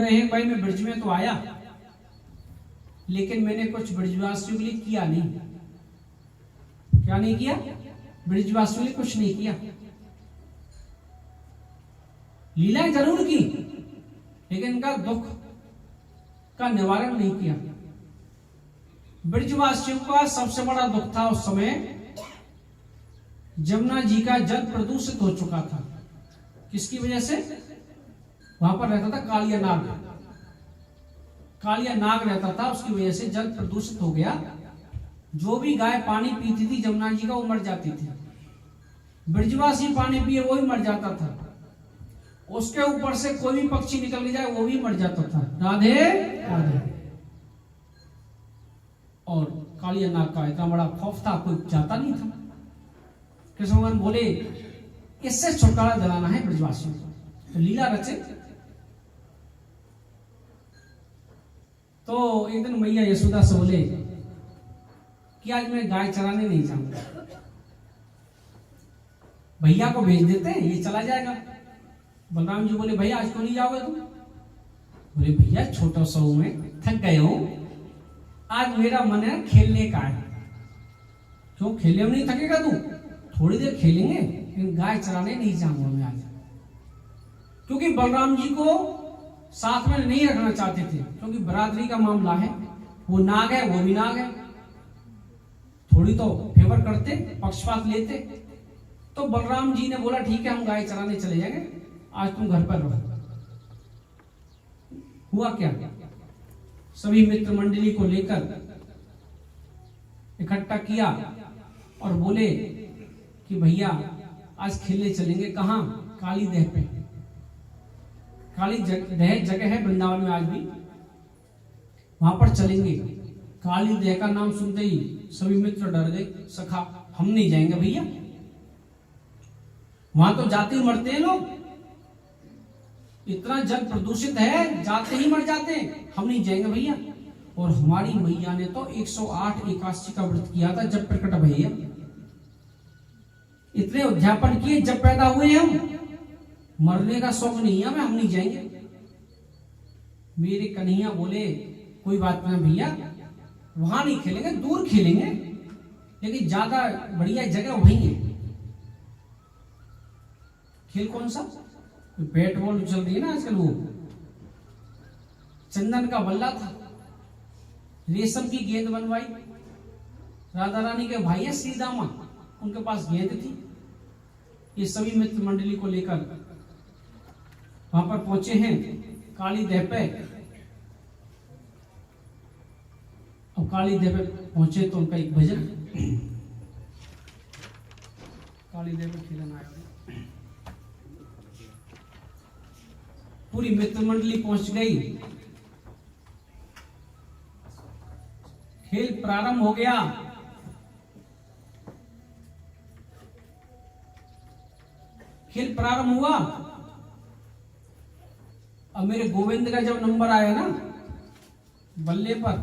रहे भाई मैं ब्रिज में तो आया, लेकिन मैंने कुछ ब्रिजवासियों के लिए किया नहीं। क्या नहीं किया? ब्रिजवासियों के लिए कुछ नहीं किया। लीलाएं जरूर की, लेकिन इनका दुख का निवारण नहीं किया। ब्रिजवासियों का सबसे बड़ा दुख था उस समय, जमुना जी का जल प्रदूषित हो चुका था। किसकी वजह से? वहां पर रहता था कालिया नाग। कालिया नाग रहता था, उसकी वजह से जल प्रदूषित हो गया। जो भी गाय पानी पीती थी जमुना जी का, वो मर जाती थी। ब्रिजवासी पानी पिए वो भी मर जाता था। उसके ऊपर से कोई भी पक्षी निकल के जाए वो भी मर जाता था। राधे राधे। और कालिया नाग का इतना बड़ा खौफ था, कोई जाता नहीं था। कृष्ण भगवान बोले इससे छुटकारा दिलाना है ब्रिजवासियों को, तो लीला रचे। तो एक दिन मैया यशोदा से बोले कि आज मैं गाय चराने नहीं जाऊंगा, भैया को भेज देते हैं, ये चला जाएगा। बलराम जी बोले भैया आज क्यों नहीं जाओगे तुम? बोले भैया छोटा सा हूं मैं, थक गए हूं, आज मेरा मन है खेलने का है। क्यों खेलने में नहीं थकेगा तू? थोड़ी देर खेलेंगे, लेकिन गाय चराने नहीं जाऊंगा मैं आज। क्योंकि बलराम जी को साथ में नहीं रखना चाहते थे, क्योंकि बरादरी का मामला है। वो नाग है, वो भी नाग है, थोड़ी तो फेवर करते, पक्षपात लेते। तो बलराम जी ने बोला ठीक है हम गाय चराने चले जाएंगे, आज तुम घर पर रहो। हुआ क्या? सभी मित्र मंडली को लेकर इकट्ठा किया और बोले कि भैया आज खेलने चलेंगे। कहां? काली दह पे। काली दह जगह है वृंदावन में आज भी, वहां पर चलेंगे। काली दह का नाम सुनते ही सभी मित्र डर गए। सखा हम नहीं जाएंगे भैया, वहां तो जाते ही मरते हैं लोग, इतना जल प्रदूषित है, जाते ही मर जाते हैं, हम नहीं जाएंगे भैया। और हमारी मैया ने तो 108 एकादशी का व्रत किया था जब प्रकट भैया, इतने उद्यापन किए जब पैदा हुए हम, मरने का शौक नहीं है हमें, हम नहीं जाएंगे। मेरे कन्हैया बोले कोई बात नहीं भैया, वहां नहीं खेलेंगे, दूर खेलेंगे, लेकिन ज्यादा बढ़िया जगह वही है। खेल कौन सा? बैट बॉल चल रही है ना आजकल, वो चंदन का बल्ला था, रेशम की गेंद बनवाई। राधा रानी के भाई है श्री दामा, उनके पास गेंद थी। ये सभी मित्र मंडली को लेकर वहां पर पहुंचे हैं काली दह पे। अब काली दह पे पहुंचे तो उनका एक भजन, काली दह पे खेलना आया। पूरी मित्र मंडली पहुंच गई, खेल प्रारंभ हो गया। खेल प्रारंभ हुआ। अब मेरे गोविंद का जब नंबर आया ना बल्ले पर,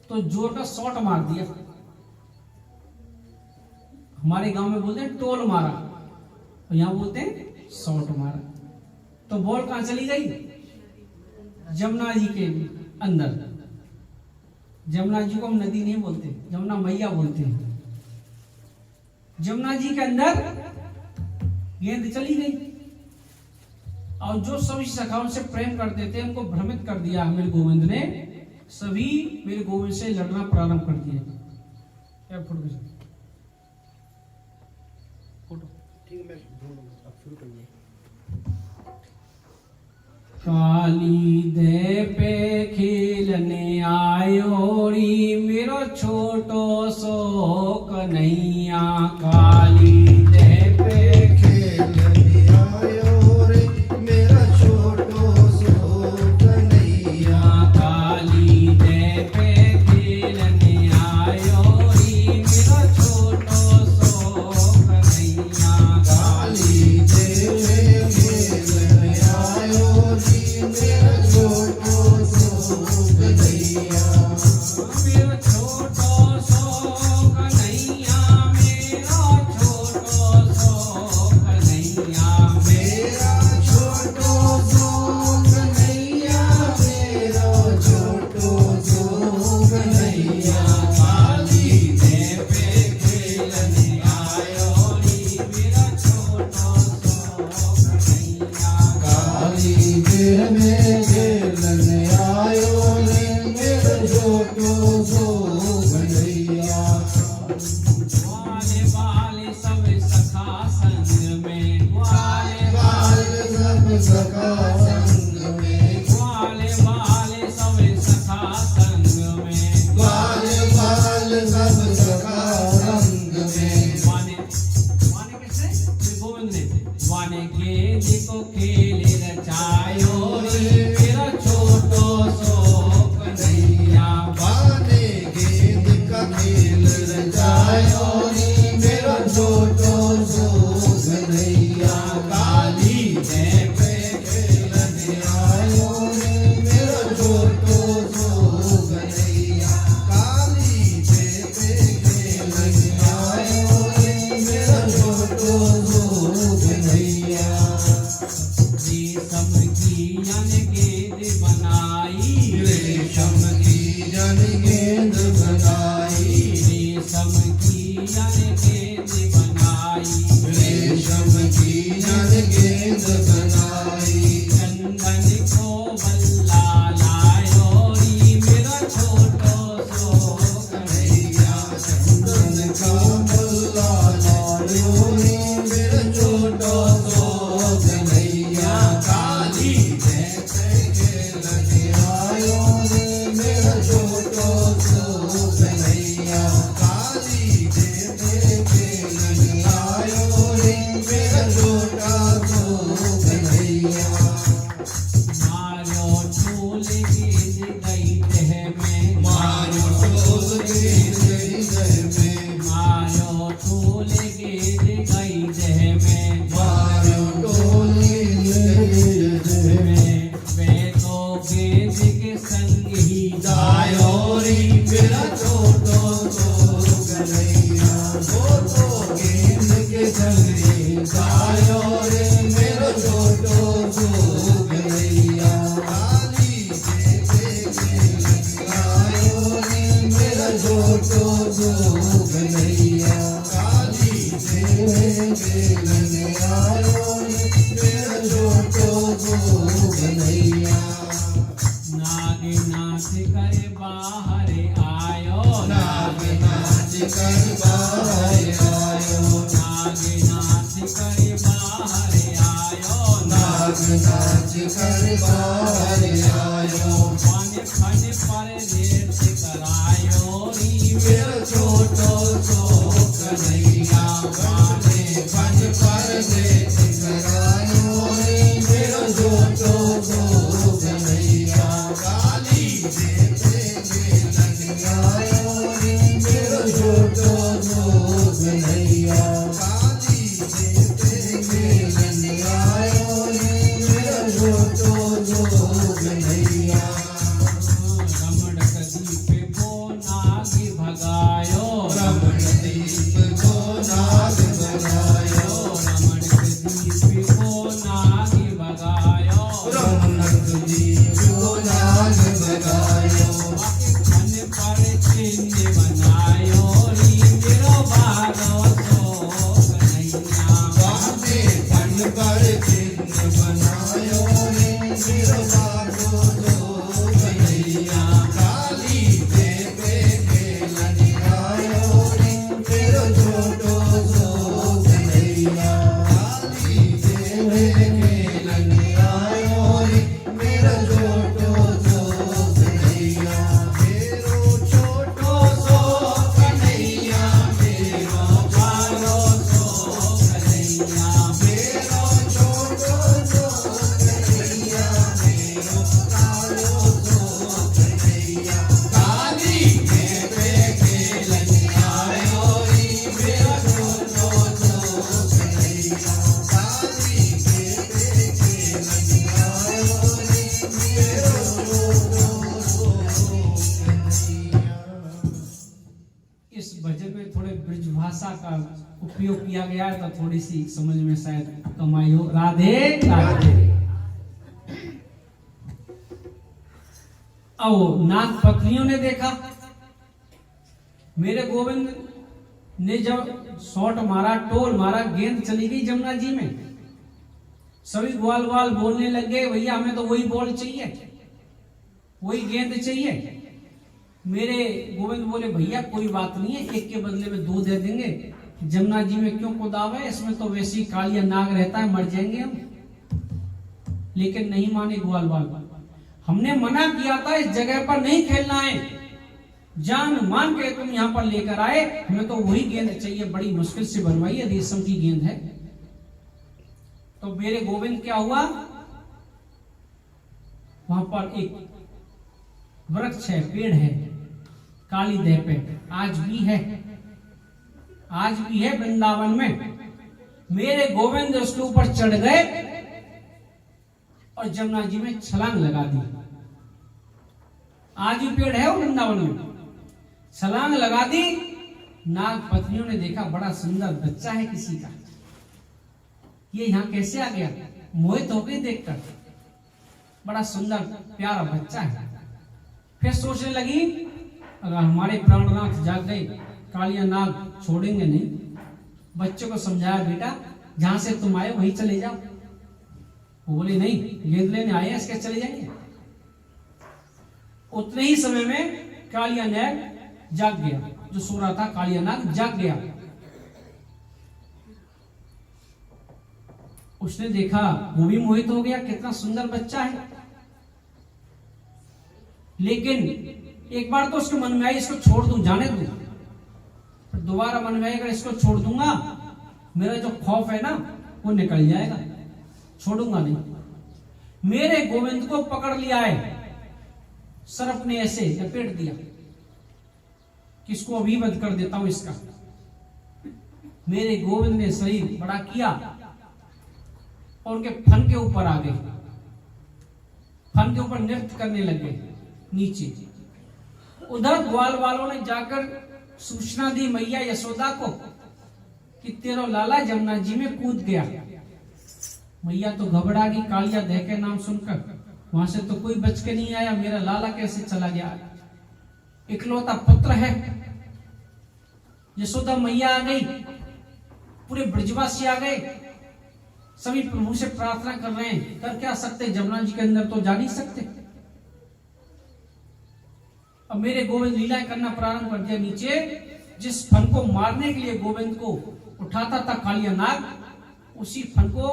तो जोर का शॉट मार दिया। हमारे गांव में बोलते हैं टोल मारा, और यहां बोलते हैं शॉट मारा। तो बॉल कहां चली गई? जमुना जी के अंदर। जमुना जी को हम नदी नहीं बोलते, जमुना मैया बोलते हैं। जमुना जी के अंदर गेंद चली गई, और जो सभी सखाओं से प्रेम करते थे उनको भ्रमित कर दिया मेरे गोविंद ने। सभी मेरे गोविंद से लड़ना प्रारंभ कर दिया। क्या फोटो ठीक है, मैं अब शुरू करिए। काली दह पे खेलने आयो री मेरो छोटो सो कन्हैया। काली दह पे खेलने आयो रे मेरा छोटो सो कन्हैया। काली दह पे खेलने आयो री मेरा छोटो सो कन्हैया। काली दह पे खेलने आयो मेरा छोटो सो कन्हैया। मेरा छोटो सो कन्हैया, मेरा देह में खेलन आयो रे मेरा छोटो सो कन्हैया। ग्वाले बाले सब सखा संग में, ग्वाले बाल सब सखा संग में, ग्वाले बाले सब सखा संग में, बाल बाल सब सखा संग में। वाने वाने किसने? श्री गोविंद ने। वाने गेंद को खेले रचायो रे मेरा छोटो सो कन्हैया। वाने गेंद का खेल रचायो रे मेरा छोटो सो कन्हैया। काली जय पे खेलन आयो रे मेरा छोटो सो कन्हैया। काली जय पे खेलन आयो रे मेरा छोटो सो कन्हैया। रेशम की अन गेंद बनाई, रेशम की जन गेंद बनाई, रेशम की अन गेंद बनाई, रेशम की जन गेंद बनाई। चंदन को बल्ला लायो री मेरा छोटो सो कन्हैया। चंदन का बल्ला लायो रे मेरा छोटो सो कन्हैया। काली जय पे खेलन आयो रे मेरा छोटो सो कन्हैया। काली जय पे खेलन आयो रे मेरा छोटा सो कन्हैया। मारो चूल गेंद गई तह में, मारो चोल गेंद गई में, मारो चूल गेंद गई तह में, मारो टोल गेंद में। वे तो गेंद के संग ही गायो रे मेरा छोटो सो कन्हैया। वो तो गेंद के संग गायो रे मेरा छोटो सो कन्हैया। काली जय पे खेलन आयो रे मेरा छोटो सो कन्हैया। काली जय पे खेलन आयो रे मेरा छोटो सो कन्हैया। नाग नाच कर बाहर आयो, नाग नाच कर बाहर आयो, नाग नाच कर बाहर आयो, नाग नाच कर बाहर आयो। वाने फन पर नृत्य करायो री मेरा छोटो सो कन्हैया। वाने फन पर नृत्य करायो रे मेरा छोटो सो कन्हैया। काली जय पे खेलन आयो रे मेरा छोटो सो कन्हैया। काली जय पे खेलन आयो रे मेरा छोटो सो कन्हैया। रमण कदीप को नाग भगायो, रमण दीप को नाग भगायो, रमण कदीप को नाग भगायो, रमण दीप को नाग भगायो। फन पर चिन्ह बनायो री मेरो बारो सो कन्हैया। बाटे फन पर चिन्ह बनायो रे मेरा बारो सो कन्हैया। काली जय पे खेलन आयो रे मेरा छोटो सो कन्हैया। काली जय पे खेलन आयो रे मेरा छोटो सो कन्हैया। मेरो छोटो सो कन्हैया, मेरो बारो सो कन्हैया। मेरो छोटो सो कन्हैया, मेरो बारो सो कन्हैया। काली जय पे खेलन आयो रे मेरा छोटो सो कन्हैया। काली जय पे खेलन आयो रे मेरा छोटो सो कन्हैया। इस भजन में थोड़े ब्रज भाषा का उपयोग किया गया है, तो थोड़ी सी समझ में शायद कमाई हो। राधे राधे। अब नाथ पत्नियों ने देखा, मेरे गोविंद ने जब शॉट मारा, टोल मारा, गेंद चली गई जमुना जी में। सभी ग्वाल ग्वाल बोलने लग गए, भैया हमें तो वही बॉल चाहिए, वही गेंद चाहिए। मेरे गोविंद बोले भैया कोई बात नहीं है, एक के बदले में 2 दे देंगे, जमुना जी में क्यों कुदाव है, इसमें तो वैसे ही कालिया नाग रहता है, मर जाएंगे हम। लेकिन नहीं माने ग्वाल बाल, हमने मना किया था इस जगह पर नहीं खेलना है, जान मान के तुम यहाँ पर लेकर आए, हमें तो वही गेंद चाहिए, बड़ी मुश्किल से बनवाई है, रेशम की गेंद है। तो मेरे गोविंद क्या हुआ, वहां पर एक वृक्ष है, पेड़ है, काली देह पे आज भी है, आज भी है वृंदावन में। मेरे गोविंद उसके ऊपर चढ़ गए और जमुना जी में छलांग लगा दी। आज भी पेड़ है वो वृंदावन में, छलांग लगा दी। नाग पत्नियों ने देखा बड़ा सुंदर बच्चा है किसी का, ये यहां कैसे आ गया, मोहित हो गई देखकर, बड़ा सुंदर प्यारा बच्चा है। फिर सोचने लगी अगर हमारे प्राणनाथ जाग गए, कालिया नाग छोड़ेंगे नहीं। बच्चे को समझाया बेटा जहां से तुम आए वहीं चले जाओ। वो बोले नहीं, गेंद लेने आए हैं, इसके चले जाएंगे। उतने ही समय में कालिया नाग जाग गया, जो सो रहा था कालिया नाग जाग गया। उसने देखा, वो भी मोहित हो गया, कितना सुंदर बच्चा है। लेकिन एक बार तो उसके मन में आई इसको छोड़ दूं, जाने दूं। फिर दोबारा मन में आई अगर इसको छोड़ दूंगा मेरा जो खौफ है ना वो निकल जाएगा, छोड़ूंगा नहीं। मेरे गोविंद को पकड़ लिया है, सर्प ने ऐसे लपेट दिया, किसको अभी वध कर देता हूं इसका। मेरे गोविंद ने शरीर बड़ा किया और उनके फन के ऊपर आ गए, फन के ऊपर नृत्य करने लगे नीचे। उधर ग्वाल वालों ने जाकर सूचना दी मैया यशोदा को कि तेरा लाला जमुना जी में कूद गया। मैया तो घबरा गई कालिया देह के नाम सुनकर, वहां से तो कोई बच के नहीं आया, मेरा लाला कैसे चला गया, इकलौता पुत्र है। यशोदा मैया आ गई, पूरे ब्रजवासी आ गए, सभी प्रभु से प्रार्थना कर रहे हैं, कर क्या सकते, जमुना जी के अंदर तो जा नहीं सकते। अब मेरे गोविंद लीलाएं करना प्रारंभ कर दिया। नीचे जिस फन को मारने के लिए गोविंद को उठाता था कालिया नाग, उसी फन को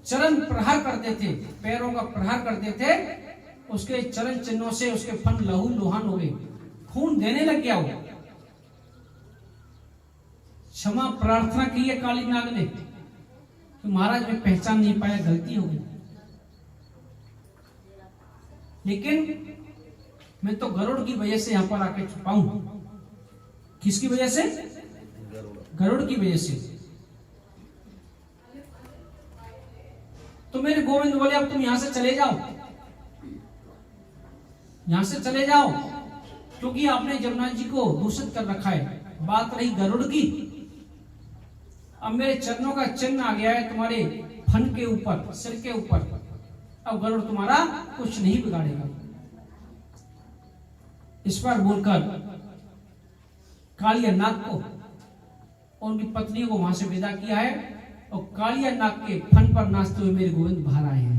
चरण प्रहार करते थे, पैरों का प्रहार करते थे, उसके चरण चिन्हों से उसके फन लहू लोहान हो गए, खून देने लग गया। वो क्षमा प्रार्थना की है काली नाग ने कि महाराज मैं पहचान नहीं पाया, गलती हो गई, लेकिन मैं तो गरुड़ की वजह से यहां पर आके छुपा हूं। किसकी वजह से, गरुड़ की वजह से। तो मेरे गोविंद बोले अब तुम यहां से चले जाओ, यहां से चले जाओ, क्योंकि आपने जमुना जी को दूषित कर रखा है। बात रही गरुड़ की, अब मेरे चरणों का चिन्ह आ गया है तुम्हारे फन के ऊपर, सिर के ऊपर, अब गरुड़ तुम्हारा कुछ नहीं बिगाड़ेगा। इस पर बोलकर कालिया नाग को और उनकी पत्नी को वहां से विदा किया है, और कालिया नाग के फन पर नाचते हुए मेरे गोविंद बाहर आए हैं।